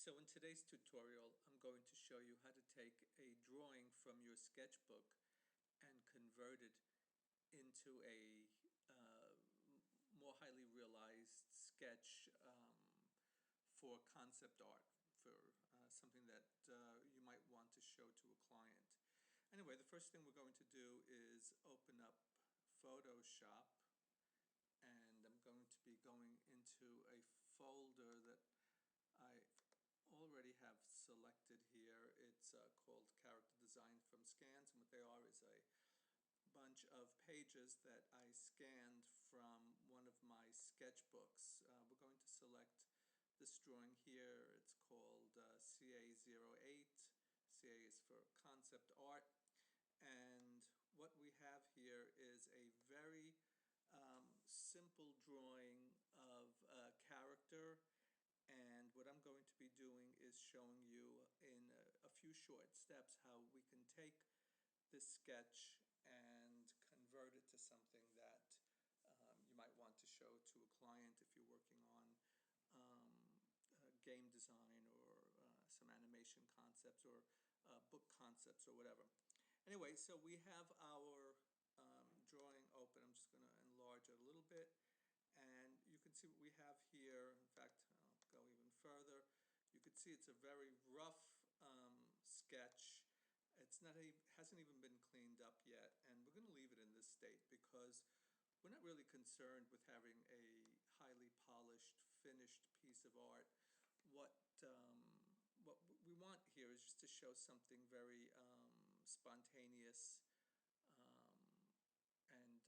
So in today's tutorial, I'm going to show you how to take a drawing from your sketchbook and convert it into a more highly realized sketch for concept art, for something that you might want to show to a client. Anyway, the first thing we're going to do is open up Photoshop, and I'm going to be going into a folder that I already have selected here. It's called Character Design from Scans, and what they are is a bunch of pages that I scanned from one of my sketchbooks. We're going to select this drawing here. It's called CA08. CA is for Concept Art, and what we have here is a very simple drawing of a character. And what I'm going to be doing is showing you in a few short steps how we can take this sketch and convert it to something that you might want to show to a client if you're working on game design or some animation concepts or book concepts or whatever. Anyway, so we have our drawing open. I'm just going to enlarge it a little bit. And you can see what we have here. In fact, I'll go even further. You can see it's a very rough sketch. It's not hasn't even been cleaned up yet, and we're going to leave it in this state because we're not really concerned with having a highly polished, finished piece of art. What we want here is just to show something very spontaneous and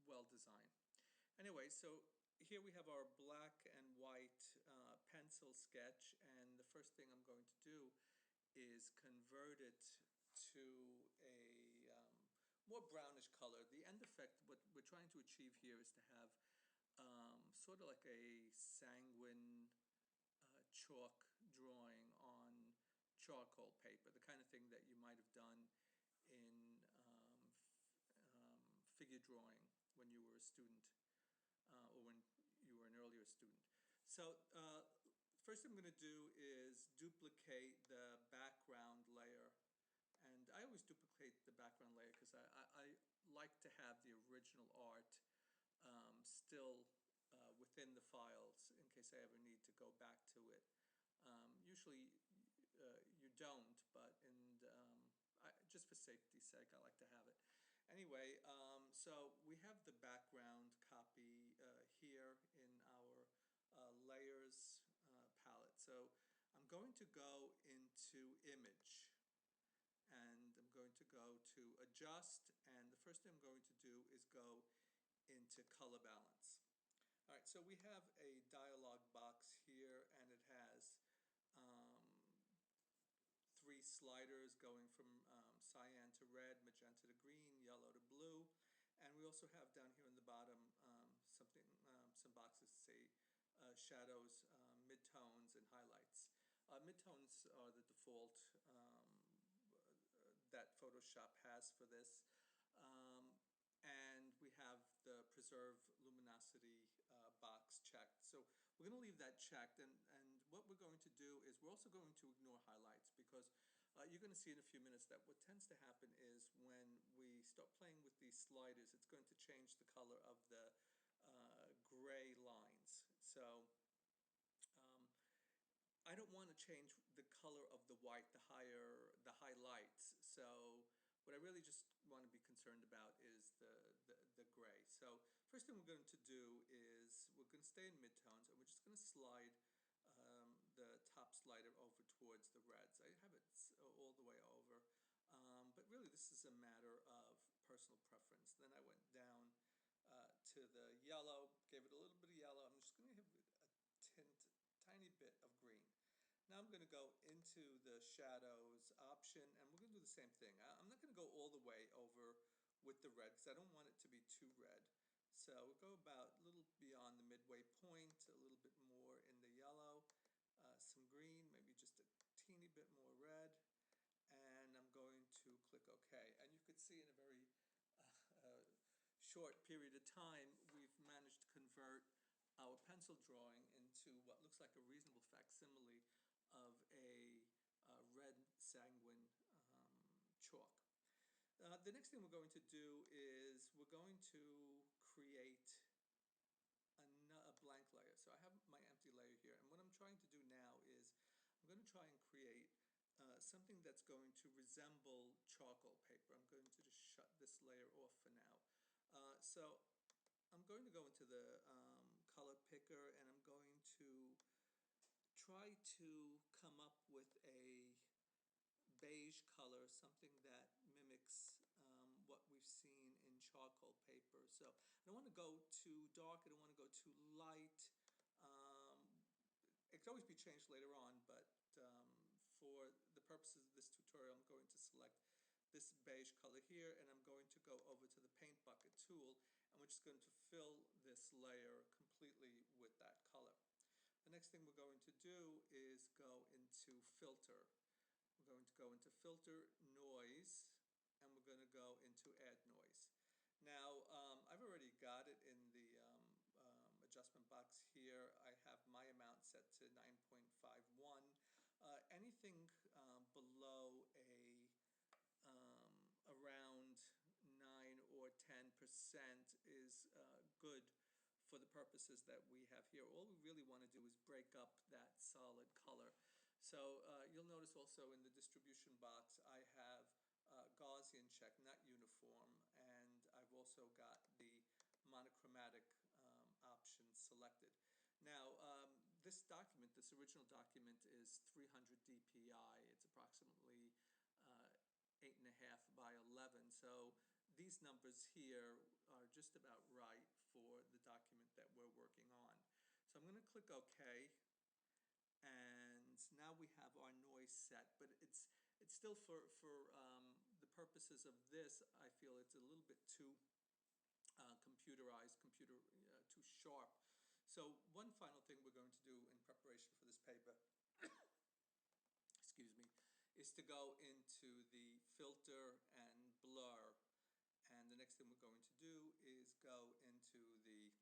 well designed. Anyway, so here we have our black and white pencil sketch, and the first thing I'm going to do is convert it to a more brownish color. The end effect, what we're trying to achieve here is to have sort of like a sanguine chalk drawing on charcoal paper, the kind of thing that you might have done in figure drawing when you were a student or when you were an earlier student. So first thing I'm going to do is duplicate the background layer. And I always duplicate the background layer because I like to have the original art still within the files in case I ever need to go back to it. Usually you don't, but just for safety's sake, I like to have it. Anyway, so we have the background copy here in our layers palette. So I'm going to go into image, and I'm going to go to adjust, and the first thing I'm going to do is go into color balance. All right, so we have a dialog box here, and it has three sliders going from cyan to red, magenta to green, yellow to blue, and we also have down here in the bottom some boxes say shadows, midtones, and highlights. Midtones are the default that Photoshop has for this. And we have the preserve luminosity box checked. So we're going to leave that checked, and what we're going to do is we're also going to ignore highlights because you're going to see in a few minutes that what tends to happen is when we start playing with these sliders, it's going to change the color of the gray lines. So I don't want to change the color of the white, the highlights. So what I really just want to be concerned about is the gray. So first thing we're going to do is we're going to stay in midtones, and we're just going to slide the top slider over towards the reds. I have it all the way over, but really this is a matter of personal preference. Then I went down to the yellow, gave it a little bit of yellow. I'm just going to give it a tiny bit of green. Now I'm going to go into the shadows option, and we're going to do the same thing. I'm not going to go all the way over with the red because I don't want it to be too red. So we'll go about a little beyond the midway point, a little bit more in the yellow, some green, maybe just a teeny bit more red, and I'm going to click OK. And you could see in a very short period of time we've managed to convert our pencil drawing into to what looks like a reasonable facsimile of a red sanguine chalk. The next thing we're going to do is we're going to create a blank layer. So I have my empty layer here, and what I'm trying to do now is I'm going to try and create something that's going to resemble charcoal paper. I'm going to just shut this layer off for now. So I'm going to go into the color picker, and I'm going to try to come up with a beige color, something that mimics what we've seen in charcoal paper. So I don't want to go too dark, I don't want to go too light. It could always be changed later on, but for the purposes of this tutorial, I'm going to select this beige color here, and I'm going to go over to the paint bucket tool, and we're just going to fill this layer completely with that color. The next thing we're going to do is go into filter. We're going to go into filter noise, and we're going to go into add noise. Now, I've already got it in the adjustment box here. I have my amount set to 9.51. Anything below around 9 or 10% is good for the purposes that we have here. All we really want to do is break up that solid color. So you'll notice also in the distribution box I have Gaussian check, not uniform, and I've also got the monochromatic option selected. Now, this document, this original document, is 300 dpi. It's approximately 8.5 by 11. So these numbers here are just about right for the document that we're working on. So I'm going to click OK, and now we have our noise set, but it's still for the purposes of this, I feel it's a little bit too computerized, too sharp. So one final thing we're going to do in preparation for this paper, excuse me, is to go into the filter and blur. And the next thing we're going to do is go into the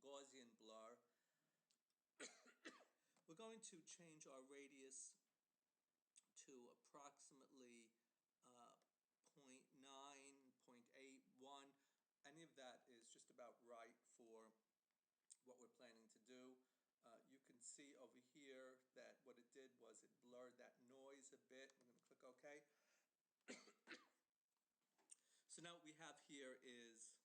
Gaussian blur. We're going to change our radius to approximately 0.9, 0.81. Any of that is just about right for what we're planning to do. You can see over here that what it did was it blurred that noise a bit. I'm going to click OK. So now what we have here is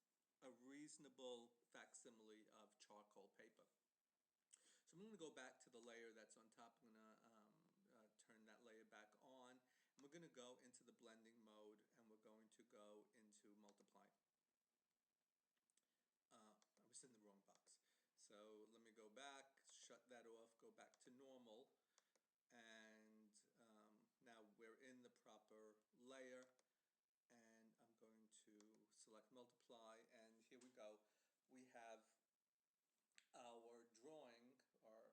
a reasonable facsimile of charcoal paper. So I'm going to go back to the layer that's on top. I'm going to turn that layer back on, and we're going to go into the blending mode, and we're going to go into multiply. I was in the wrong box. So let me go back, shut that off, go back to normal, and now we're in the proper layer, and I'm going to select multiply, and here we go. We have our drawing, our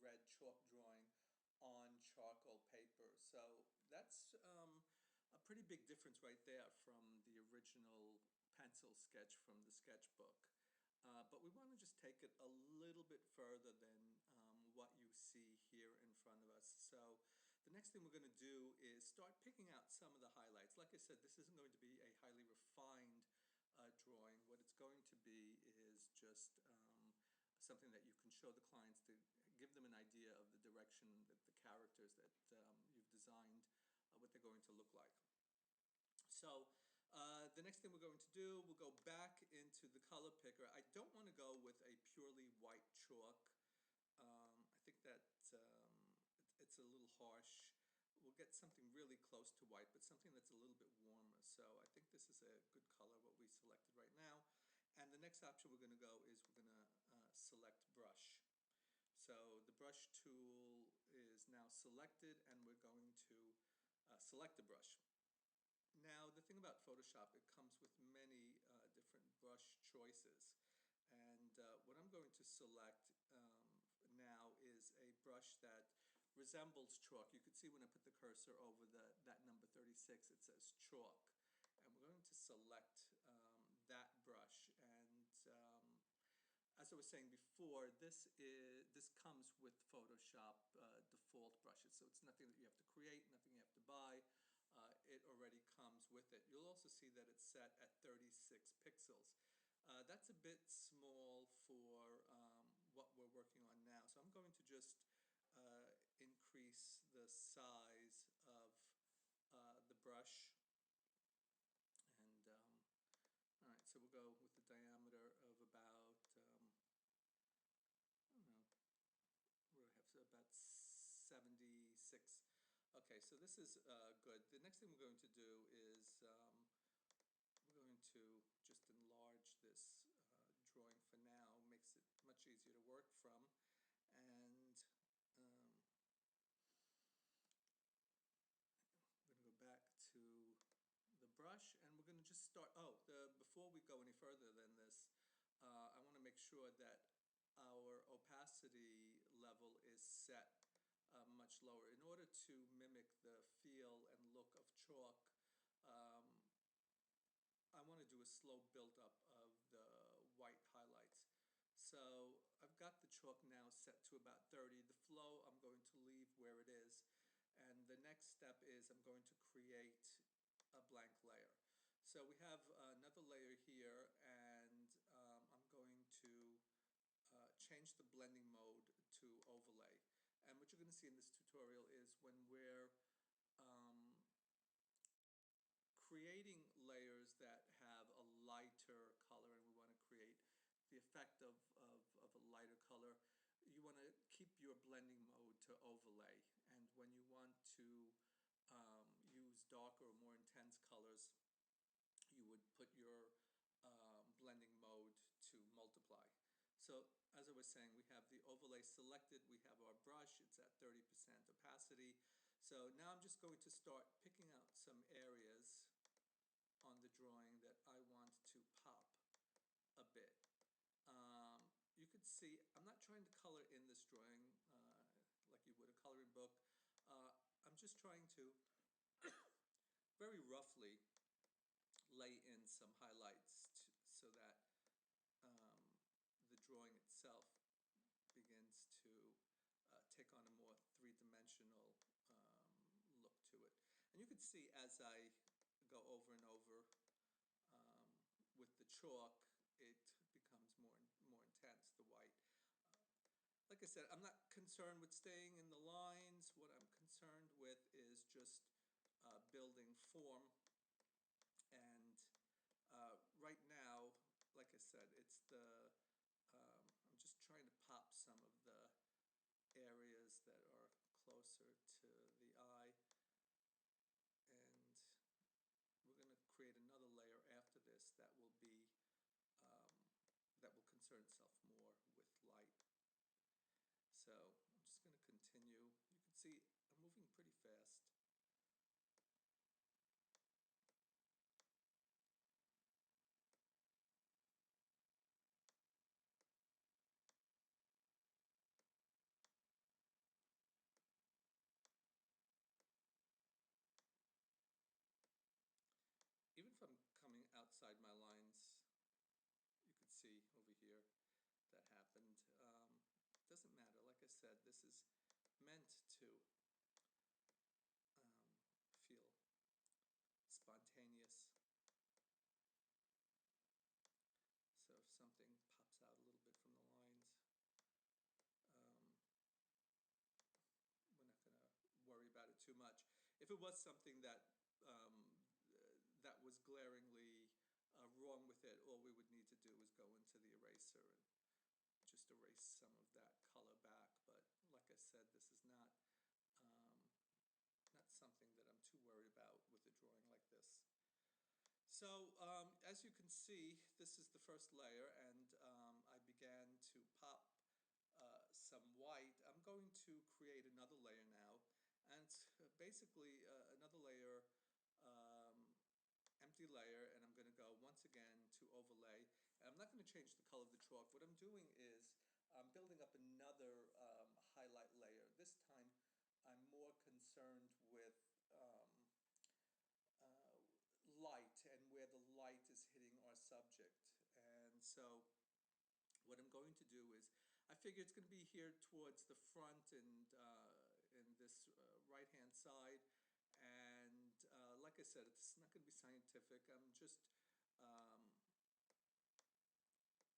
red chalk drawing on charcoal paper. So that's a pretty big difference right there from the original pencil sketch from the sketchbook. But we want to just take it a little bit further than what you see here in front of us. So the next thing we're going to do is start picking out some of the highlights. Like I said, this isn't going to be a highly refined drawing. What it's going to be is just something that you can show the clients to give them an idea of the direction that the characters that you've designed, what they're going to look like. So the next thing we're going to do, we'll go back into the color picker. I don't want to go with a purely white chalk. I think that it's a little harsh. We'll get something really close to white, but something that's a little bit warmer. So I think this is a good color, what we selected right now. And the next option we're going to go is we're going to select brush. So the brush tool is now selected, and we're going to select the brush. Now, the thing about Photoshop, it comes with many different brush choices. And what I'm going to select now is a brush that resembles chalk. You can see when I put the cursor over that number 36, it says chalk. And we're going to select that brush. And as I was was saying before, this comes with Photoshop default brushes, so it's nothing that you have to create, nothing you have to buy. It already comes with it. You'll also see that it's set at 36 pixels. That's a bit small for what we're working on now, so I'm going to just increase the size of the brush. And all right, so we'll go with the diameter of about I don't know, we have about 76. Okay, so this is good. The next thing we're going to do is we're going to just enlarge this drawing for now. Makes it much easier to work from. And we're going to go back to the brush, and we're going to just start. Before we go any further than this, I want to make sure that our opacity level is set much lower. In order to mimic the feel and look of chalk, I want to do a slow build-up of the white highlights. So I've got the chalk now set to about 30. The flow I'm going to leave where it is. And the next step is I'm going to create a blank layer. So we have another layer here, and I'm going to change the blending mode to overlay. And what you're going to see in this tutorial is when we're creating layers that have a lighter color, and we want to create the effect of a lighter color, you want to keep your blending mode to overlay. And when you want to use darker or more intense colors, you would put your blending mode to multiply. So as I was saying, we have the overlay selected, we have our brush, it's at 30% opacity. So now I'm just going to start picking out some areas on the drawing that I want to pop a bit. You could see I'm not trying to color in this drawing like you would a coloring book. I'm just trying to very roughly lay in some highlights so that the drawing itself begins to take on a more three-dimensional look to it. And you can see as I go over and over with the chalk, it becomes more intense, the white. Like I said, I'm not concerned with staying in the lines. What I'm concerned with is just building form. And right now, like I said, it's I'm just trying to pop some of the areas that are closer to the eye. And we're going to create another layer after this that will be that will concern itself more with light. So I'm just going to continue. You can see I'm moving pretty fast. Even if I'm coming outside my lines, you could see over here that happened. Doesn't matter. Like I said, this is meant to feel spontaneous. So if something pops out a little bit from the lines, we're not going to worry about it too much. If it was something that that was glaringly wrong with it, all we would need to do is go into the eraser and just erase some of that color back. But like I said, this is not something that I'm too worried about with a drawing like this. So as you can see, this is the first layer, and I began to pop some white. I'm going to create another layer now, and it's basically another layer, empty layer, and I'm going to go once again to overlay. And I'm not going to change the color of the chalk. What I'm doing is I'm building up another highlight layer. This time I'm more concerned with light and where the light is hitting our subject. And so what I'm going to do is, I figure it's going to be here towards the front and in this right-hand side. And like I said, it's not going to be scientific. Um,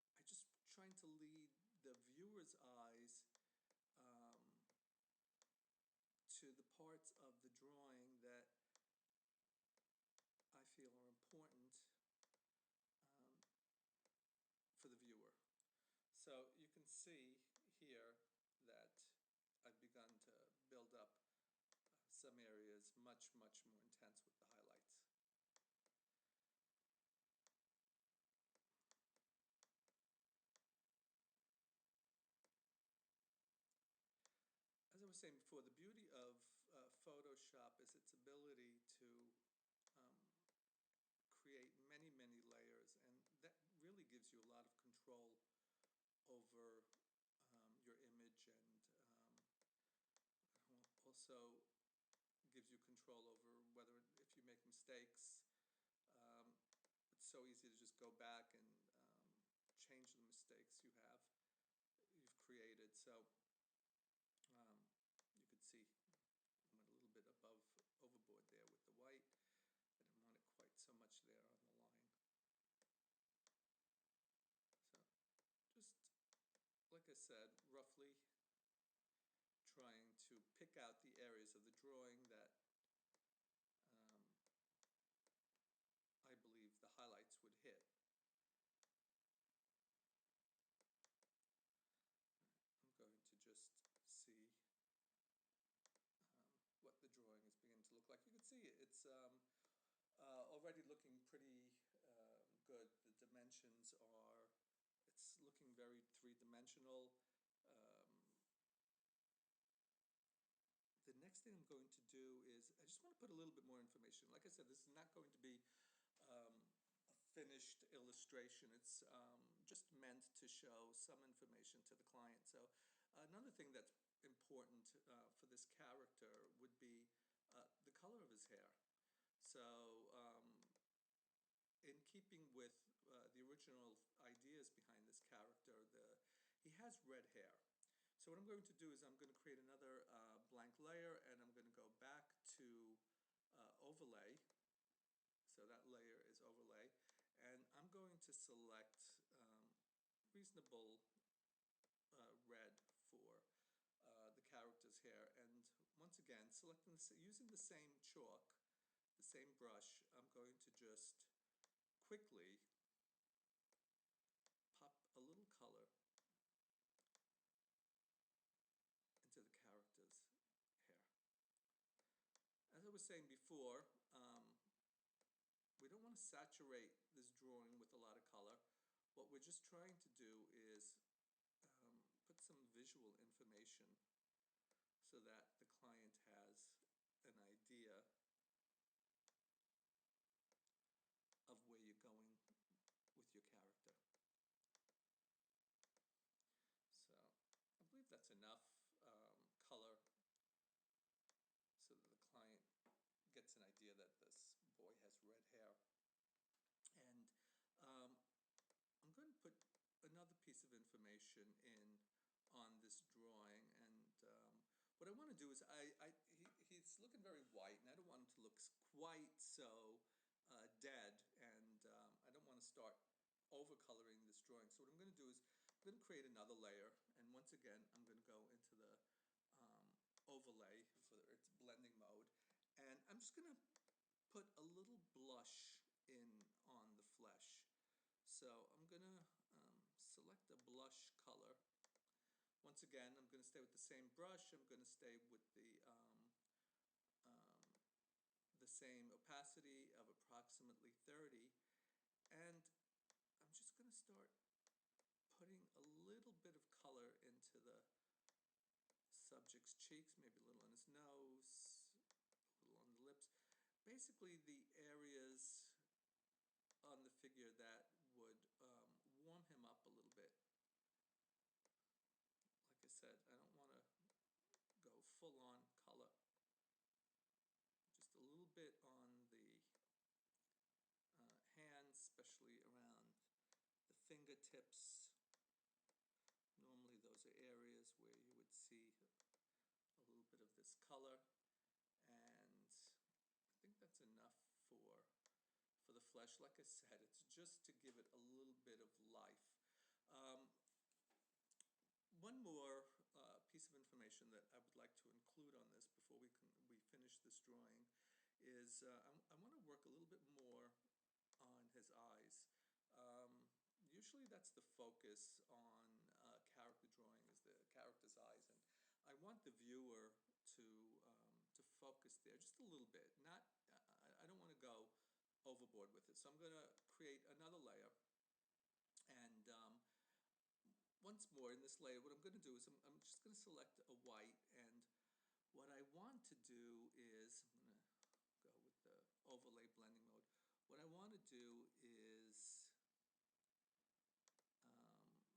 I just trying to lead the viewer's eyes um, to the parts of the drawing that I feel are important um, for the viewer. So you can see here that I've begun to build up some areas much more intense with the highlights. As I was saying before, the beauty of Photoshop is its ability to um, create many layers, and that really gives you a lot of control over your image, and also gives you control over whether, if you make mistakes, um, it's so easy to just go back and change the mistakes you've created. So um, you could see I went a little bit overboard there with the white. I didn't want it quite so much there on the line. So just like I said, roughly trying to pick out the areas of the drawing that I believe the highlights would hit. I'm going to just see what the drawing is beginning to look like. You can see it's already looking pretty good. The dimensions are, it's looking very three-dimensional. The next thing I'm going to do is, I just want to put a little bit more information. Like I said, this is not going to be a finished illustration. It's just meant to show some information to the client. So another thing that's important for this character would be the color of his hair. So in keeping with the original ideas behind this character, he has red hair. So what I'm going to do is I'm going to create another blank layer, and I'm going to go back to overlay. So that layer is overlay, and I'm going to select reasonable red for the character's hair, and once again using the same chalk, the same brush, I'm going to just quickly pop a little color into the character's hair. As I was saying before, we don't want to saturate this drawing with a lot of color. What we're just trying to do is put some visual information so that the client has an idea of where you're going with your character. So I believe that's enough color so that the client gets an idea that this boy has red hair. And I'm going to put another piece of information in on this drawing, and what I want to do is he's looking very white, and I don't want him to look quite so dead, and I don't want to start overcoloring this drawing. So what I'm going to do is I'm going to create another layer, and once again I'm going to go into the overlay for its blending mode, and I'm just going to put a little blush in on the flesh. So I'm going to select a blush color. Once again, I'm going to stay with the same brush. I'm going to stay with the same opacity of approximately 30, and I'm just going to start putting a little bit of color into the subject's cheeks, maybe a little on his nose, a little on the lips. Basically the areas on the figure that would warm him up a little bit. Like I said, I don't want to go full on color. Just a little bit on the hands, especially around the fingertips. flesh. Like I said, it's just to give it a little bit of life. Um, One more piece of information that I would like to include on this before we finish this drawing is I want to work a little bit more on his eyes. Usually that's the focus on character drawing, is the character's eyes, and I want the viewer to focus there just a little bit. Not I don't want to go overboard with it, so I'm going to create another layer. And once more in this layer, what I'm going to do is I'm just going to select a white, and what I want to do is, I'm going to go with the overlay blending mode. What I want to do is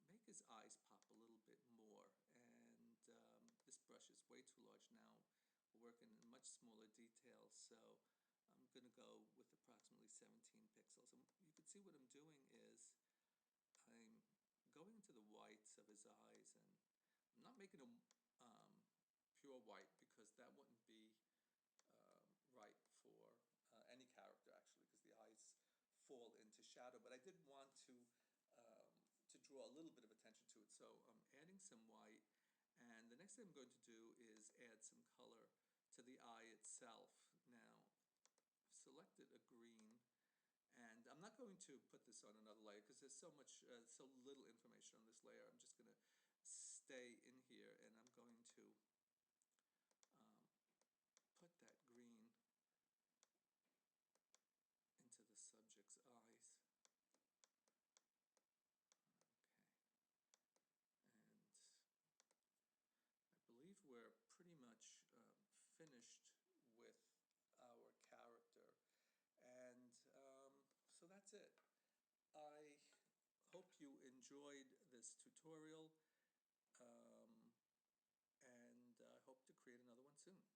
make his eyes pop a little bit more, and this brush is way too large now. We're working in much smaller details, so I'm going to go with approximately 17 pixels. And you can see what I'm doing is I'm going into the whites of his eyes, and I'm not making them pure white because that wouldn't be right for any character, actually, because the eyes fall into shadow. But I did want to draw a little bit of attention to it, so I'm adding some white, and the next thing I'm going to do is add some color to the eye itself. Now, I've selected a green, and I'm not going to put this on another layer because there's so little information on this layer. I'm just going to stay in here, and I'm going to put that green into the subject's eyes. Okay, and I believe we're pretty much finished with our character, and so that's it. I hope you enjoyed this tutorial, and I hope to create another one soon.